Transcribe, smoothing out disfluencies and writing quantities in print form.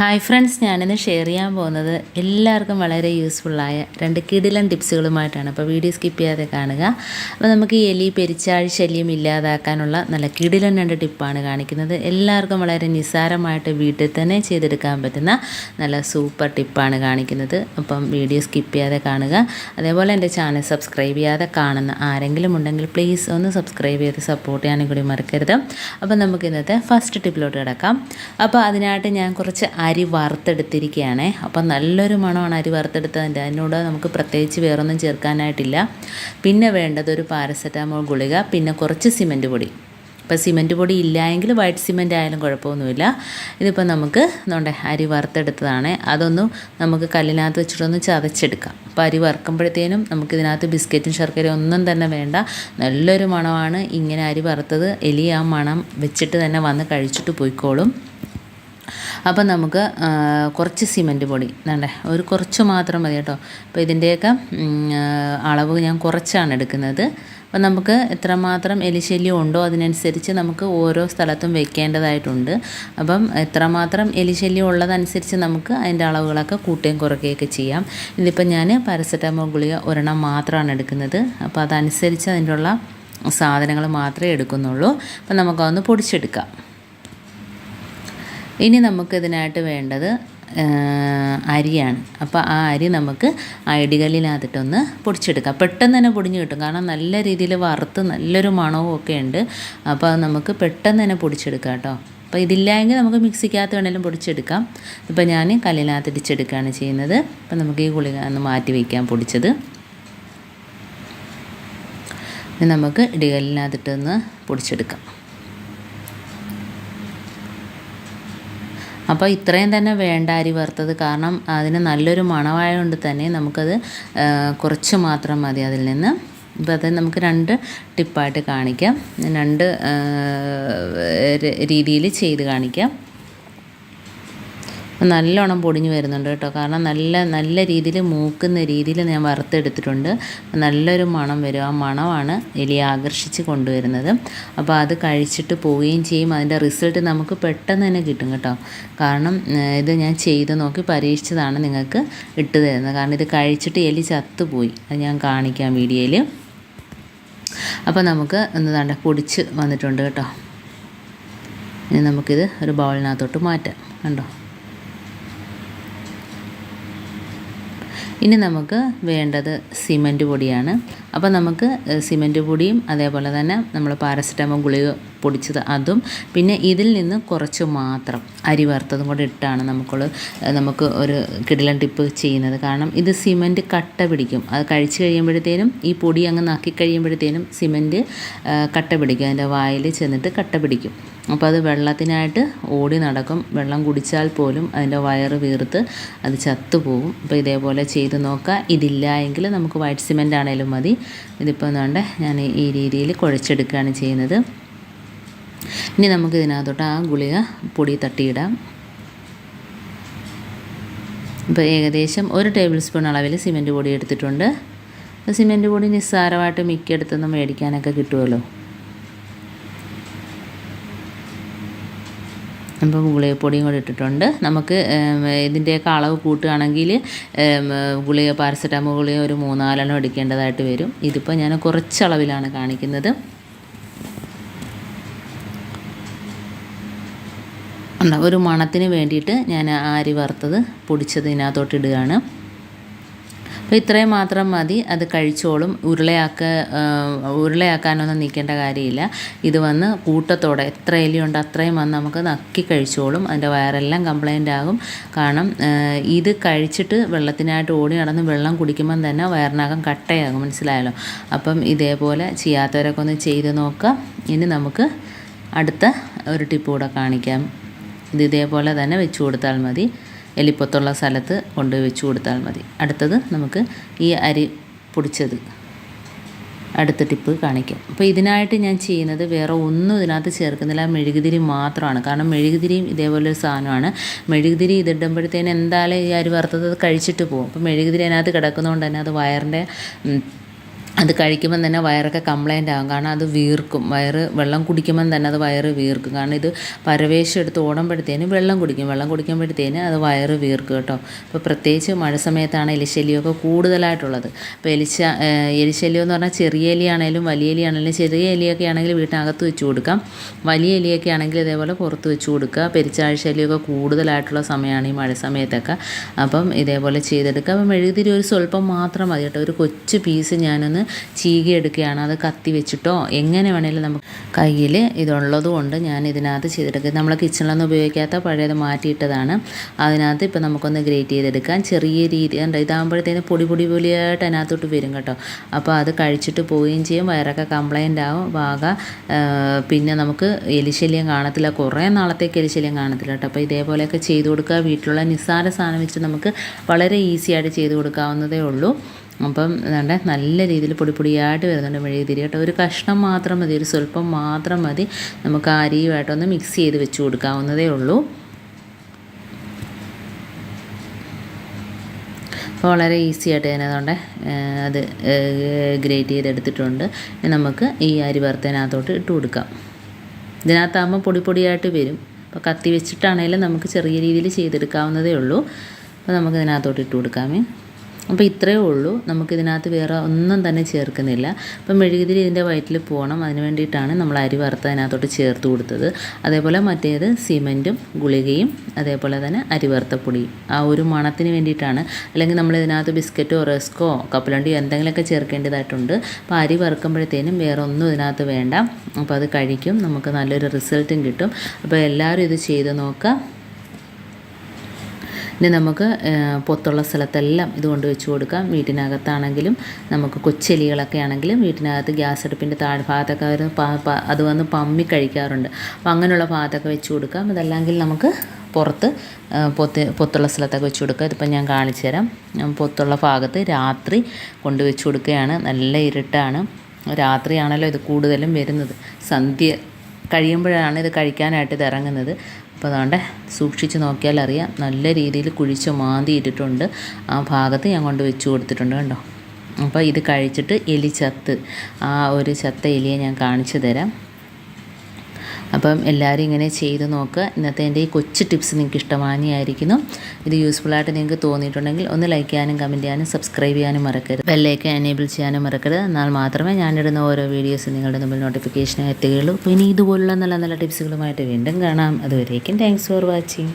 Hi friends, ഞാനിന്ന് share ചെയ്യാൻ പോകുന്നത് എല്ലാവർക്കും വളരെ യൂസ്ഫുള്ളായ 2 കിടിലൻ ടിപ്സുകളുമായിട്ടാണ്. അപ്പോൾ വീഡിയോ സ്കിപ്പ് ചെയ്യാതെ കാണുക. അപ്പോൾ നമുക്ക് ഈ എലി പെരിച്ചാഴി ശല്യം ഇല്ലാതാക്കാനുള്ള നല്ല കിടിലൻ 2 ടിപ്പാണ് കാണിക്കുന്നത്. എല്ലാവർക്കും വളരെ നിസ്സാരമായിട്ട് വീട്ടിൽ തന്നെ ചെയ്തെടുക്കാൻ പറ്റുന്ന നല്ല സൂപ്പർ ടിപ്പാണ് കാണിക്കുന്നത്. അപ്പം വീഡിയോ സ്കിപ്പ് ചെയ്യാതെ കാണുക. അതേപോലെ എൻ്റെ ചാനൽ സബ്സ്ക്രൈബ് ചെയ്യാതെ കാണുന്ന ആരെങ്കിലും ഉണ്ടെങ്കിൽ പ്ലീസ് ഒന്ന് സബ്സ്ക്രൈബ് ചെയ്ത് സപ്പോർട്ട് ചെയ്യാനും കൂടി മറക്കരുത്. അപ്പോൾ നമുക്ക് ഇന്നത്തെ ഫസ്റ്റ് ടിപ്പിലോട്ട് കിടക്കാം. അപ്പോൾ അതിനായിട്ട് ഞാൻ കുറച്ച് അരി വറുത്തെടുത്തിരിക്കുകയാണ്. അപ്പം നല്ലൊരു മണമാണ് അരി വറുത്തെടുത്തതിൻ്റെ. അതിനോട് നമുക്ക് പ്രത്യേകിച്ച് വേറൊന്നും ചേർക്കാനായിട്ടില്ല. പിന്നെ വേണ്ടത് ഒരു പാരസെറ്റാമോൾ ഗുളിക, പിന്നെ കുറച്ച് സിമൻറ്റ് പൊടി. ഇപ്പോൾ സിമൻറ്റ് പൊടി ഇല്ലായെങ്കിൽ വൈറ്റ് സിമൻറ്റ് ആയാലും കുഴപ്പമൊന്നുമില്ല. ഇതിപ്പോൾ നമുക്ക് അരി വറുത്തെടുത്തതാണ്. അതൊന്നും നമുക്ക് കല്ലിനകത്ത് വെച്ചിട്ടൊന്ന് ചതച്ചെടുക്കാം. അപ്പോൾ അരി വറുക്കുമ്പോഴത്തേനും നമുക്കിതിനകത്ത് ബിസ്ക്കറ്റും ശർക്കരയും ഒന്നും തന്നെ വേണ്ട. നല്ലൊരു മണമാണ്. ഇങ്ങനെ അരി വറുത്തത് എലി ആ മണം വെച്ചിട്ട് തന്നെ വന്ന് കഴിച്ചിട്ട് പോയിക്കോളും. അപ്പം നമുക്ക് കുറച്ച് സിമൻറ്റ് പൊടി ഒരു കുറച്ച് മാത്രം മതി കേട്ടോ. അപ്പോൾ ഇതിൻ്റെയൊക്കെ അളവ് ഞാൻ കുറച്ചാണ് എടുക്കുന്നത്. അപ്പം നമുക്ക് എത്രമാത്രം എലിശല്യം ഉണ്ടോ അതിനനുസരിച്ച് നമുക്ക് ഓരോ സ്ഥലത്തും വെക്കേണ്ടതായിട്ടുണ്ട്. അപ്പം എത്രമാത്രം എലിശല്യം ഉള്ളതനുസരിച്ച് നമുക്ക് അതിൻ്റെ അളവുകളൊക്കെ കൂട്ടുകയും കുറയ്ക്കുകയൊക്കെ ചെയ്യാം. ഇതിപ്പോൾ ഞാൻ പാരസെറ്റാമോൾ ഗുളിക ഒരെണ്ണം മാത്രമാണ് എടുക്കുന്നത്. അപ്പോൾ അതനുസരിച്ച് അതിൻ്റെ ഉള്ള സാധനങ്ങൾ മാത്രമേ എടുക്കുന്നുള്ളൂ. അപ്പം നമുക്കതൊന്ന് പൊടിച്ചെടുക്കാം. ഇനി നമുക്കിതിനായിട്ട് വേണ്ടത് അരിയാണ്. അപ്പോൾ ആ അരി നമുക്ക് ഇടികല്ലിനകത്തിട്ടൊന്ന് പൊടിച്ചെടുക്കാം. പെട്ടെന്ന് തന്നെ പൊടിഞ്ഞ് കിട്ടും. കാരണം നല്ല രീതിയിൽ വറുത്ത് നല്ലൊരു മണവും ഒക്കെ ഉണ്ട്. അപ്പോൾ അത് നമുക്ക് പെട്ടെന്ന് തന്നെ പൊടിച്ചെടുക്കാം കേട്ടോ. അപ്പോൾ ഇതില്ലായെങ്കിൽ നമുക്ക് മിക്സിക്കകത്ത് വേണമെങ്കിലും പൊടിച്ചെടുക്കാം. ഇപ്പോൾ ഞാൻ കല്ലിനകത്ത് ഇടിച്ചെടുക്കുകയാണ് ചെയ്യുന്നത്. അപ്പോൾ നമുക്ക് ഈ ഗുളിക ഒന്ന് മാറ്റി വയ്ക്കാം പൊടിച്ചത്. നമുക്ക് ഇടികല്ലിനകത്തിട്ടൊന്ന് പൊടിച്ചെടുക്കാം. അപ്പോൾ ഇത്രയും തന്നെ വേണ്ട അരി വറുത്തത്. കാരണം അതിന് നല്ലൊരു മണമായതുകൊണ്ട് തന്നെ നമുക്കത് കുറച്ച് മാത്രം മതി അതിൽ നിന്ന്. ഇപ്പോൾ അത് നമുക്ക് 2 ടിപ്പായിട്ട് കാണിക്കാം. 2 രീതിയിൽ ചെയ്ത് കാണിക്കാം. നല്ലോണം പൊടിഞ്ഞ് വരുന്നുണ്ട് കേട്ടോ. കാരണം നല്ല രീതിയിൽ മൂക്കുന്ന രീതിയിൽ ഞാൻ വറുത്തെടുത്തിട്ടുണ്ട്. നല്ലൊരു മണം വരും. ആ മണമാണ് എലിയെ ആകർഷിച്ച് കൊണ്ടുവരുന്നത്. അപ്പോൾ അത് കഴിച്ചിട്ട് പോവുകയും ചെയ്യും. അതിൻ്റെ റിസൾട്ട് നമുക്ക് പെട്ടെന്ന് തന്നെ കിട്ടും കേട്ടോ. കാരണം ഇത് ഞാൻ ചെയ്ത് നോക്കി പരീക്ഷിച്ചതാണ് നിങ്ങൾക്ക് ഇട്ട് തരുന്നത്. കാരണം ഇത് കഴിച്ചിട്ട് എലി ചത്തുപോയി. അത് ഞാൻ കാണിക്കാം വീഡിയോയിൽ. അപ്പോൾ നമുക്ക് ഒന്ന് പൊടിച്ച് വന്നിട്ടുണ്ട് കേട്ടോ. ഇനി നമുക്കിത് ഒരു ബൗളിനകത്തോട്ട് മാറ്റാം. കണ്ടോ. ഇനി നമുക്ക് വേണ്ടത് സിമൻറ്റ് പൊടിയാണ്. അപ്പോൾ നമുക്ക് സിമൻറ്റ് പൊടിയും അതേപോലെ തന്നെ നമ്മൾ പാരസെറ്റാമോൾ ഗുളിക പൊടിച്ചത് അതും പിന്നെ ഇതിൽ നിന്ന് കുറച്ച് മാത്രം അരി വറുത്തതും കൂടെ ഇട്ടാണ് നമുക്ക് ഒരു കിടിലൻ ടിപ്പ് ചെയ്യുന്നത്. കാരണം ഇത് സിമൻറ്റ് കട്ട പിടിക്കും. അത് കഴിച്ച് കഴിയുമ്പോഴത്തേനും ഈ പൊടി അങ്ങ് നക്കി കഴിയുമ്പോഴത്തേനും സിമൻറ്റ് കട്ട പിടിക്കും. അതിൻ്റെ വായിൽ ചെന്നിട്ട് കട്ട പിടിക്കും. അപ്പോൾ അത് വെള്ളത്തിനായിട്ട് ഓടി നടക്കും. വെള്ളം കുടിച്ചാൽ പോലും അതിൻ്റെ വയറ് വീർത്ത് അത് ചത്തുപോകും. അപ്പോൾ ഇതേപോലെ ചെയ്ത് നോക്കുക. ഇതില്ല എങ്കിൽ നമുക്ക് വൈറ്റ് സിമൻറ്റ് ആണെങ്കിലും മതി. ഇതിപ്പോൾ ഞാൻ ഈ രീതിയിൽ കുഴച്ചെടുക്കുകയാണ് ചെയ്യുന്നത്. ഇനി നമുക്ക് ഇതിനകത്തോട്ട് ആ ഗുളിക പൊടി തട്ടിയിടാം. ഇപ്പോൾ ഏകദേശം 1 ടേബിൾ സ്പൂൺ അളവിൽ സിമൻറ്റ് പൊടി എടുത്തിട്ടുണ്ട്. സിമൻറ്റ് പൊടി നിസ്സാരമായിട്ട് മിക്കയിടത്തുനിന്നും മേടിക്കാനൊക്കെ കിട്ടുമല്ലോ. അപ്പോൾ ഗുളികപ്പൊടിയും കൂടി ഇട്ടിട്ടുണ്ട്. നമുക്ക് ഇതിൻ്റെയൊക്കെ അളവ് കൂട്ടുകയാണെങ്കിൽ പാരസെറ്റാമോൾ ഗുളിക ഒരു 3-4 എടുക്കേണ്ടതായിട്ട് വരും. ഇതിപ്പോൾ ഞാൻ കുറച്ച് അളവിലാണ് കാണിക്കുന്നത്. ഒരു മണത്തിന് വേണ്ടിയിട്ട് ഞാൻ അരി വറുത്തത് പൊടിച്ചത് ഇതിനകത്തോട്ട് ഇടുകയാണ്. അപ്പോൾ ഇത്രയും മാത്രം മതി. അത് കഴിച്ചോളും. ഉരുളയാക്കാനൊന്നും നിൽക്കേണ്ട കാര്യമില്ല. ഇത് വന്ന് കൂട്ടത്തോടെ എത്ര എലിയുണ്ട് അത്രയും വന്ന് നമുക്ക് നക്കി കഴിച്ചോളും. അതിൻ്റെ വയറെല്ലാം കംപ്ലൈൻ്റ് ആകും. കാരണം ഇത് കഴിച്ചിട്ട് വെള്ളത്തിനായിട്ട് ഓടി നടന്ന് വെള്ളം കുടിക്കുമ്പം തന്നെ വയറിനകം കട്ടയാകും. മനസ്സിലായല്ലോ. അപ്പം ഇതേപോലെ ചെയ്യാത്തവരൊക്കെ ഒന്ന് ചെയ്ത് നോക്കാം. ഇനി നമുക്ക് അടുത്ത ഒരു ടിപ്പ് കൂടെ കാണിക്കാം. ഇതേപോലെ തന്നെ വെച്ച് കൊടുത്താൽ മതി. എലിപ്പൊത്തുള്ള സ്ഥലത്ത് കൊണ്ടുപോയി വെച്ച് കൊടുത്താൽ മതി. അടുത്തത് നമുക്ക് ഈ അരി പൊടിച്ചത് അടുത്ത ടിപ്പ് കാണിക്കാം. അപ്പോൾ ഇതിനായിട്ട് ഞാൻ ചെയ്യുന്നത് വേറെ ഒന്നും ഇതിനകത്ത് ചേർക്കുന്നില്ല. മെഴുകുതിരി മാത്രമാണ്. കാരണം മെഴുകുതിരിയും ഇതേപോലൊരു സാധനമാണ്. മെഴുകുതിരി ഇതിടുമ്പോഴത്തേനും എന്തായാലും ഈ അരി വറുത്തത് കഴിച്ചിട്ട് പോകും. അപ്പോൾ മെഴുകുതിരി അതിനകത്ത് കിടക്കുന്നതുകൊണ്ട് തന്നെ അത് വയറിൻ്റെ അത് കഴിക്കുമ്പം തന്നെ വയറൊക്കെ കംപ്ലൈൻ്റ് ആകും. കാരണം അത് വീർക്കും. വെള്ളം കുടിക്കുമ്പം തന്നെ അത് വയറ് വീർക്കും. കാരണം ഇത് പരവേശം എടുത്ത് ഓടുമ്പോഴത്തേന് വെള്ളം കുടിക്കുമ്പോഴത്തേന് അത് വയറ് വീർക്കും കേട്ടോ. അപ്പോൾ പ്രത്യേകിച്ച് മഴ സമയത്താണ് എലിശല്യമൊക്കെ കൂടുതലായിട്ടുള്ളത്. അപ്പോൾ എലിശല്യം എന്ന് പറഞ്ഞാൽ ചെറിയ എലിയാണേലും വലിയ എലിയാണേലും, ചെറിയ എലിയൊക്കെ ആണെങ്കിൽ വീട്ടിനകത്ത് വെച്ച് കൊടുക്കാം. വലിയ എലിയൊക്കെ ആണെങ്കിൽ ഇതേപോലെ പുറത്ത് വെച്ച് കൊടുക്കുക. പെരിച്ചാഴി ശല്യമൊക്കെ കൂടുതലായിട്ടുള്ള സമയമാണ് ഈ മഴ സമയത്തൊക്കെ. അപ്പം ഇതേപോലെ ചെയ്തെടുക്കുക. അപ്പം മെഴുകുതിരി ഒരു സ്വല്പം മാത്രം മതി കേട്ടോ. ഒരു കൊച്ചു പീസ് ഞാനൊന്ന് ചീകിയെടുക്കുകയാണ്. അത് കത്തി വെച്ചിട്ടോ എങ്ങനെ വേണേലും നമുക്ക് കയ്യിൽ ഇതുള്ളത് കൊണ്ട് ഞാൻ ഇതിനകത്ത് ചെയ്തെടുക്കുക. നമ്മൾ കിച്ചണിലൊന്നും ഉപയോഗിക്കാത്ത പഴയത് മാറ്റിയിട്ടതാണ്. അതിനകത്ത് ഇപ്പോൾ നമുക്കൊന്ന് ഗ്രേറ്റ് ചെയ്തെടുക്കാം. ചെറിയ രീതി ഇതാകുമ്പോഴത്തേന് പൊടി പോലെയായിട്ട് അതിനകത്തോട്ട് വരും കേട്ടോ. അപ്പോൾ അത് കഴിച്ചിട്ട് പോവുകയും ചെയ്യും. വയറൊക്കെ കംപ്ലൈൻ്റ് ആവും. പിന്നെ നമുക്ക് എലിശല്യം കാണത്തില്ല. കുറേ നാളത്തേക്ക് എലിശല്യം കാണത്തില്ല കേട്ടോ. അപ്പോൾ ഇതേപോലെയൊക്കെ ചെയ്ത് കൊടുക്കുക. വീട്ടിലുള്ള നിസ്സാര സാധനം വെച്ച് നമുക്ക് വളരെ ഈസി ആയിട്ട് ചെയ്ത് കൊടുക്കാവുന്നതേ ഉള്ളൂ. അപ്പം വേണ്ട നല്ല രീതിയിൽ പൊടിയായിട്ട് വരുന്നുണ്ട് മെഴുകുതിരി കേട്ടോ. ഒരു കഷ്ണം മാത്രം മതി, ഒരു സ്വല്പം മാത്രം മതി. നമുക്ക് അരിയുമായിട്ടൊന്ന് മിക്സ് ചെയ്ത് വെച്ച് കൊടുക്കാവുന്നതേ ഉള്ളൂ. അപ്പോൾ വളരെ ഈസി ആയിട്ട് തന്നെ അതുകൊണ്ട് അത് ഗ്രേറ്റ് ചെയ്തെടുത്തിട്ടുണ്ട്. നമുക്ക് ഈ അരി വറുത്തതിനകത്തോട്ട് ഇട്ട് കൊടുക്കാം. ഇതിനകത്താകുമ്പോൾ പൊടിയായിട്ട് വരും. അപ്പോൾ കത്തി വെച്ചിട്ടാണെങ്കിലും നമുക്ക് ചെറിയ രീതിയിൽ ചെയ്തെടുക്കാവുന്നതേ ഉള്ളൂ. അപ്പോൾ നമുക്ക് ഇതിനകത്തോട്ട് ഇട്ട് കൊടുക്കാമേ. അപ്പോൾ ഇത്രയേ ഉള്ളൂ. നമുക്കിതിനകത്ത് വേറെ ഒന്നും തന്നെ ചേർക്കുന്നില്ല. അപ്പം മെഴുകുതിരി ഇതിൻ്റെ വയറ്റിൽ പോകണം. അതിന് വേണ്ടിയിട്ടാണ് നമ്മൾ അരി വറുത്ത് അതിനകത്തോട്ട് ചേർത്ത് കൊടുത്തത്. അതേപോലെ മറ്റേത് സിമൻറ്റും ഗുളികയും അതേപോലെ തന്നെ അരി വറുത്ത പൊടിയും ആ ഒരു മണത്തിന് വേണ്ടിയിട്ടാണ്. അല്ലെങ്കിൽ നമ്മൾ ഇതിനകത്ത് ബിസ്ക്കറ്റോ റസ്കോ കപ്പലണ്ടിയോ എന്തെങ്കിലുമൊക്കെ ചേർക്കേണ്ടതായിട്ടുണ്ട്. അപ്പോൾ അരി വറുക്കുമ്പോഴത്തേനും വേറെ ഒന്നും ഇതിനകത്ത് വേണ്ട. അപ്പോൾ അത് കഴിക്കും, നമുക്ക് നല്ലൊരു റിസൾട്ടും കിട്ടും. അപ്പോൾ എല്ലാവരും ഇത് ചെയ്ത് നോക്കുക. ഇനി നമുക്ക് പൊത്തുള്ള സ്ഥലത്തെല്ലാം ഇത് കൊണ്ട് വെച്ച് കൊടുക്കാം. വീട്ടിനകത്താണെങ്കിലും നമുക്ക് കൊച്ചെലികളൊക്കെ ആണെങ്കിലും വീട്ടിനകത്ത് ഗ്യാസ് അടുപ്പിൻ്റെ താഴ്ഭാഗത്തൊക്കെ അത് വന്ന് പമ്മി കഴിക്കാറുണ്ട്. അപ്പോൾ അങ്ങനെയുള്ള ഭാഗത്തൊക്കെ വെച്ച് കൊടുക്കാം. അതല്ലെങ്കിൽ നമുക്ക് പുറത്ത് പൊത്തുള്ള സ്ഥലത്തൊക്കെ വെച്ച് കൊടുക്കുക. ഇതിപ്പോൾ ഞാൻ കാണിച്ചു തരാം. പൊത്തുള്ള ഭാഗത്ത് രാത്രി കൊണ്ട് വെച്ച് കൊടുക്കുകയാണ്. നല്ല ഇരുട്ടാണ്. രാത്രിയാണല്ലോ ഇത് കൂടുതലും വരുന്നത്. സന്ധ്യ കഴിയുമ്പോഴാണ് ഇത് കഴിക്കാനായിട്ട് ഇത് ഇറങ്ങുന്നത്. അപ്പോൾ അതുകൊണ്ട് സൂക്ഷിച്ച് നോക്കിയാൽ അറിയാം. നല്ല രീതിയിൽ കുഴിച്ച് മാന്തിയിട്ടിട്ടുണ്ട്. ആ ഭാഗത്ത് ഞാൻ കൊണ്ട് വെച്ച് കൊടുത്തിട്ടുണ്ട് കണ്ടോ. അപ്പോൾ ഇത് കഴിച്ചിട്ട് എലി ചത്ത് ആ ഒരു ചത്ത എലിയെ ഞാൻ കാണിച്ചു തരാം. അപ്പം എല്ലാവരും ഇങ്ങനെ ചെയ്ത് നോക്കുക. ഇന്നത്തെ എൻ്റെ ഈ കൊച്ചു ടിപ്സ് നിങ്ങൾക്ക് ഇഷ്ടമായിരിക്കുന്നു. ഇത് യൂസ്ഫുള്ളായിട്ട് നിങ്ങൾക്ക് തോന്നിയിട്ടുണ്ടെങ്കിൽ ഒന്ന് ലൈക്ക് ചെയ്യാനും കമൻറ്റ് ചെയ്യാനും സബ്സ്ക്രൈബ് ചെയ്യാനും മറക്കരുത്. ബെല്ലൈക്കൻ എനേബിൾ ചെയ്യാനും മറക്കരുത്. എന്നാൽ മാത്രമേ ഞാനിടുന്ന ഓരോ വീഡിയോസും നിങ്ങളുടെ മുമ്പിൽ നോട്ടിഫിക്കേഷൻ എത്തുകയുള്ളൂ. അപ്പോൾ ഇനി ഇതുപോലുള്ള നല്ല ടിപ്സുകളുമായിട്ട് വീണ്ടും കാണാം. അതുവരേക്കും താങ്ക്സ് ഫോർ വാച്ചിങ്.